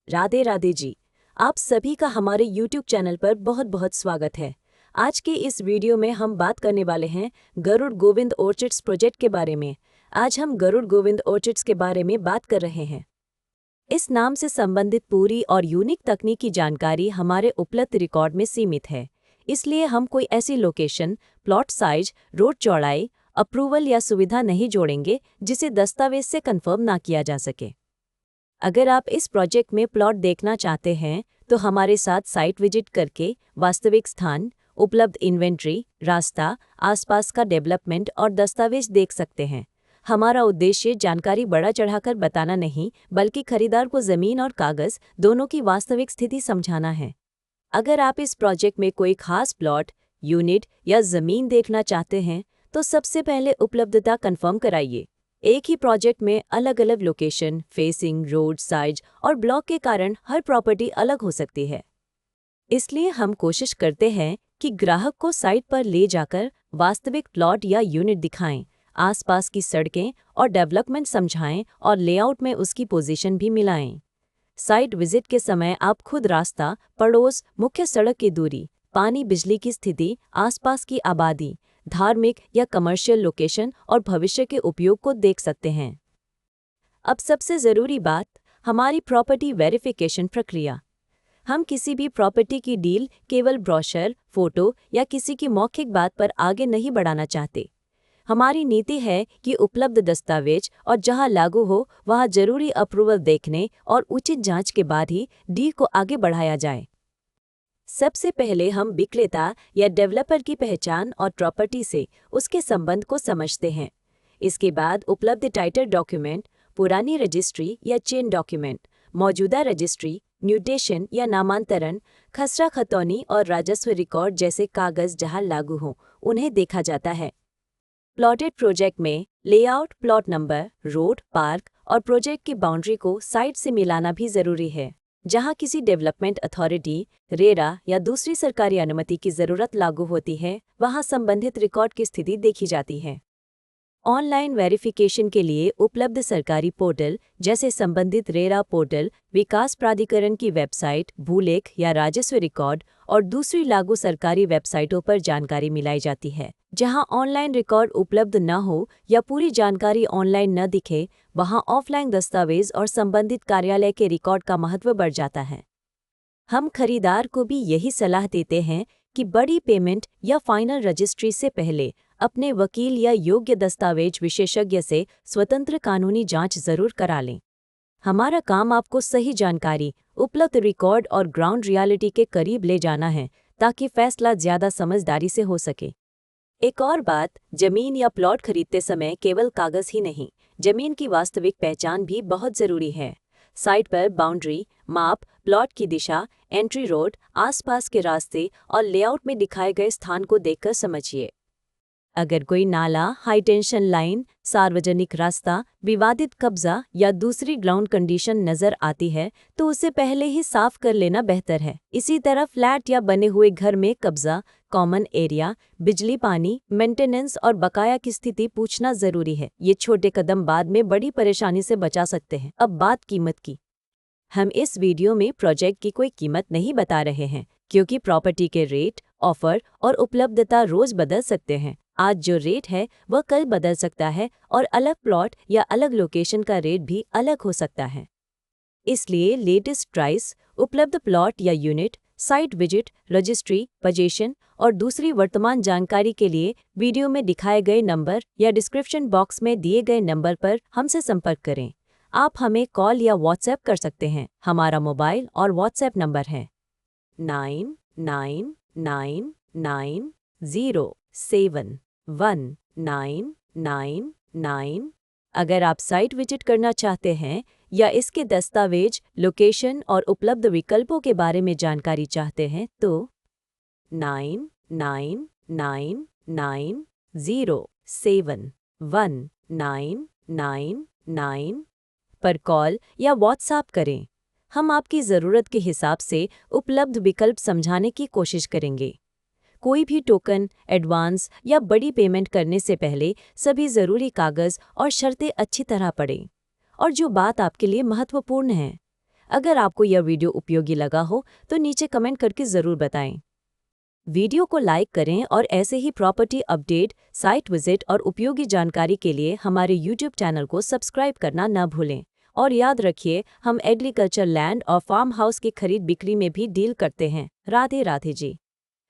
राधे राधे जी। आप सभी का हमारे YouTube चैनल पर बहुत बहुत स्वागत है। आज के इस वीडियो में हम बात करने वाले हैं गरुड़ गोविंद ऑर्चिड्स प्रोजेक्ट के बारे में। आज हम गरुड़ गोविंद ऑर्चिड्स के बारे में बात कर रहे हैं। इस नाम से संबंधित पूरी और यूनिक तकनीकी जानकारी हमारे उपलब्ध रिकॉर्ड में सीमित है, इसलिए हम कोई ऐसी लोकेशन, प्लॉट साइज, रोड चौड़ाई, अप्रूवल या सुविधा नहीं जोड़ेंगे जिसे दस्तावेज से कंफर्म ना किया जा सके। अगर आप इस प्रोजेक्ट में प्लॉट देखना चाहते हैं तो हमारे साथ साइट विजिट करके वास्तविक स्थान, उपलब्ध इन्वेंट्री, रास्ता, आसपास का डेवलपमेंट और दस्तावेज देख सकते हैं। हमारा उद्देश्य जानकारी बढ़ा चढ़ाकर बताना नहीं, बल्कि खरीदार को ज़मीन और कागज़ दोनों की वास्तविक स्थिति समझाना है। अगर आप इस प्रोजेक्ट में कोई खास प्लॉट, यूनिट या ज़मीन देखना चाहते हैं तो सबसे पहले उपलब्धता कंफर्म कराइए। एक ही प्रोजेक्ट में अलग अलग लोकेशन, फेसिंग, रोड साइज और ब्लॉक के कारण हर प्रॉपर्टी अलग हो सकती है। इसलिए हम कोशिश करते हैं कि ग्राहक को साइट पर ले जाकर वास्तविक प्लॉट या यूनिट दिखाएं, आसपास की सड़कें और डेवलपमेंट समझाएं और लेआउट में उसकी पोजीशन भी मिलाएं। साइट विजिट के समय आप खुद रास्ता, पड़ोस, मुख्य सड़क की दूरी, पानी बिजली की स्थिति, आसपास की आबादी, धार्मिक या कमर्शियल लोकेशन और भविष्य के उपयोग को देख सकते हैं। अब सबसे ज़रूरी बात, हमारी प्रॉपर्टी वेरिफिकेशन प्रक्रिया। हम किसी भी प्रॉपर्टी की डील केवल ब्रोशर, फोटो या किसी की मौखिक बात पर आगे नहीं बढ़ाना चाहते। हमारी नीति है कि उपलब्ध दस्तावेज और जहां लागू हो वहां जरूरी अप्रूवल देखने और उचित जांच के बाद ही डील को आगे बढ़ाया जाए। सबसे पहले हम विक्रेता या डेवलपर की पहचान और प्रॉपर्टी से उसके संबंध को समझते हैं। इसके बाद उपलब्ध टाइटल डॉक्यूमेंट, पुरानी रजिस्ट्री या चेन डॉक्यूमेंट, मौजूदा रजिस्ट्री, म्यूटेशन या नामांतरण, खसरा खतौनी और राजस्व रिकॉर्ड जैसे कागज जहां लागू हों, उन्हें देखा जाता है। प्लॉटेड प्रोजेक्ट में layout, plot number, road, park और प्रोजेक्ट की बाउंड्री को साइट से मिलाना भी जरूरी है। जहां किसी डेवलपमेंट अथॉरिटी, रेरा या दूसरी सरकारी अनुमति की जरूरत लागू होती है, वहां संबंधित रिकॉर्ड की स्थिति देखी जाती है। ऑनलाइन वेरिफिकेशन के लिए उपलब्ध सरकारी पोर्टल जैसे संबंधित रेरा पोर्टल, विकास प्राधिकरण की वेबसाइट, भूलेख या राजस्व रिकॉर्ड और दूसरी लागू सरकारी वेबसाइटों पर जानकारी मिलाई जाती है। जहां ऑनलाइन रिकॉर्ड उपलब्ध न हो या पूरी जानकारी ऑनलाइन न दिखे, वहां ऑफलाइन दस्तावेज और संबंधित कार्यालय के रिकॉर्ड का महत्व बढ़ जाता है। हम खरीदार को भी यही सलाह देते हैं कि बड़ी पेमेंट या फाइनल रजिस्ट्री से पहले अपने वकील या योग्य दस्तावेज विशेषज्ञ से स्वतंत्र कानूनी जांच जरूर करा लें। हमारा काम आपको सही जानकारी, उपलब्ध रिकॉर्ड और ग्राउंड रियलिटी के करीब ले जाना है, ताकि फैसला ज्यादा समझदारी से हो सके। एक और बात, जमीन या प्लॉट खरीदते समय केवल कागज ही नहीं, जमीन की वास्तविक पहचान भी बहुत जरूरी है। साइट पर बाउंड्री, माप, प्लॉट की दिशा, एंट्री रोड, आसपास के रास्ते और लेआउट में दिखाए गए स्थान को देखकर समझिए। अगर कोई नाला, हाई टेंशन लाइन, सार्वजनिक रास्ता, विवादित कब्जा या दूसरी ग्राउंड कंडीशन नजर आती है तो उसे पहले ही साफ कर लेना बेहतर है। इसी तरह फ्लैट या बने हुए घर में कब्जा, कॉमन एरिया, बिजली, पानी, मेंटेनेंस और बकाया की स्थिति पूछना जरूरी है। ये छोटे कदम बाद में बड़ी परेशानी से बचा सकते हैं। अब बात कीमत की। हम इस वीडियो में प्रोजेक्ट की कोई कीमत नहीं बता रहे हैं, क्योंकि प्रॉपर्टी के रेट, ऑफर और उपलब्धता रोज बदल सकते हैं। आज जो रेट है वह कल बदल सकता है और अलग प्लॉट या अलग लोकेशन का रेट भी अलग हो सकता है। इसलिए लेटेस्ट प्राइस, उपलब्ध प्लॉट या unit, site visit, registry, position और दूसरी वर्तमान जानकारी के लिए वीडियो में दिखाए गए नंबर या डिस्क्रिप्शन बॉक्स में दिए गए नंबर पर हमसे संपर्क करें। आप हमें कॉल या व्हाट्सएप कर सकते हैं। हमारा मोबाइल और व्हाट्सएप नंबर है 999990719999। अगर आप साइट विजिट करना चाहते हैं या इसके दस्तावेज, लोकेशन और उपलब्ध विकल्पों के बारे में जानकारी चाहते हैं तो 999990719999 पर कॉल या व्हाट्सएप करें। हम आपकी ज़रूरत के हिसाब से उपलब्ध विकल्प समझाने की कोशिश करेंगे। कोई भी टोकन, एडवांस या बड़ी पेमेंट करने से पहले सभी ज़रूरी कागज़ और शर्तें अच्छी तरह पढ़ें। और जो बात आपके लिए महत्वपूर्ण है, अगर आपको यह वीडियो उपयोगी लगा हो तो नीचे कमेंट करके ज़रूर बताएं। वीडियो को लाइक करें और ऐसे ही प्रॉपर्टी अपडेट, साइट विजिट और उपयोगी जानकारी के लिए हमारे यूट्यूब चैनल को सब्सक्राइब करना न भूलें। और याद रखिए, हम एग्रीकल्चर लैंड और फार्म हाउस की खरीद बिक्री में भी डील करते हैं। राधे राधे जी।